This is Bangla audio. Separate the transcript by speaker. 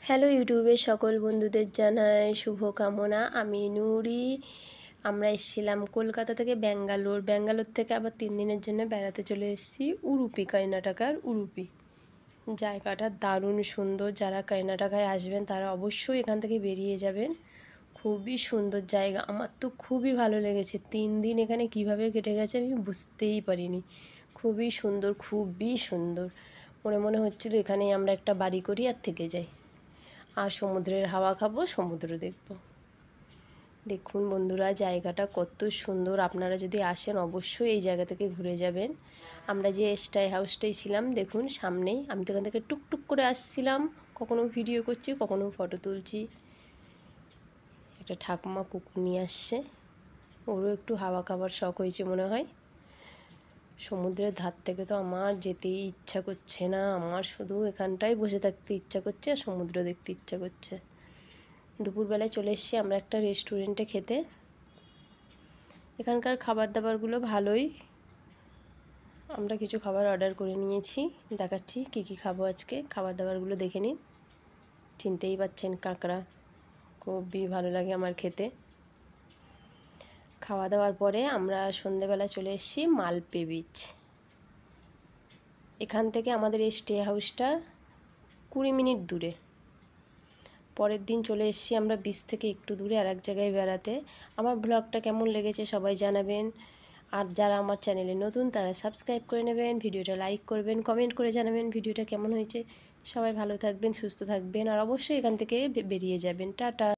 Speaker 1: হ্যালো ইউটিউবের সকল বন্ধুদের জানাই শুভকামনা। আমি নুরি। আমরা এসেছিলাম কলকাতা থেকে ব্যাঙ্গালোর থেকে আবার 3 দিনের জন্য বেড়াতে চলে এসেছি উডুপি, কর্ণাটকার উডুপি। জায়গাটা দারুণ সুন্দর। যারা কর্ণাটকায় আসবেন তারা অবশ্যই এখান থেকে বেরিয়ে যাবেন। খুবই সুন্দর জায়গা, আমার তো খুবই ভালো লেগেছে। 3 দিন এখানে কিভাবে কেটে গেছে আমি বুঝতেই পারিনি। খুবই সুন্দর, খুবই সুন্দর। মনে হচ্ছিল এখানেই আমরা একটা বাড়ি করি আর থেকে যাই, আর সমুদ্রের হাওয়া খাবো, সমুদ্র দেখব। দেখুন বন্ধুরা, জায়গাটা কত সুন্দর। আপনারা যদি আসেন অবশ্যই এই জায়গা থেকে ঘুরে যাবেন। আমরা যে স্টাই হাউসটাই ছিলাম দেখুন সামনেই। আমি তো এখান থেকে টুকটুক করে আসছিলাম, কখনো ভিডিও করছি, কখনো ফটো তুলছি। একটা ঠাকুমা কুকুর নিয়ে আসছে, ওরও একটু হাওয়া খাবার শখ হয়েছে মনে হয়। সমুদ্রের ধার থেকে তো আমার যেতেই ইচ্ছা করছে না, আমার শুধু এখানটায় বসে থাকতে ইচ্ছা করছে আর সমুদ্র দেখতে ইচ্ছা করছে। দুপুরবেলায় চলে এসেছি আমরা একটা রেস্টুরেন্টে খেতে। এখানকার খাবার দাবারগুলো ভালোই। আমরা কিছু খাবার অর্ডার করে নিয়েছি, দেখাচ্ছি কী কী খাবো আজকে। খাবার দাবারগুলো দেখে নিন। চিনতেই পাচ্ছেন কাঁকড়া, খুবই ভালো লাগে আমার খেতে। খাওয়া দাওয়ার পরে আমরা সন্ধেবেলা চলে এসেছি মালপে বিচ। এখান থেকে আমাদের এই স্টে হাউসটা 20 মিনিট দূরে। পরের দিন চলে এসেছি আমরা বিচ থেকে একটু দূরে আর এক জায়গায় বেড়াতে। আমার ব্লগটা কেমন লেগেছে সবাই জানাবেন, আর যারা আমার চ্যানেলে নতুন তারা সাবস্ক্রাইব করে নেবেন, ভিডিওটা লাইক করবেন, কমেন্ট করে জানাবেন ভিডিওটা কেমন হয়েছে। সবাই ভালো থাকবেন, সুস্থ থাকবেন, আর অবশ্যই এখান থেকে বেরিয়ে যাবেন। টাটা।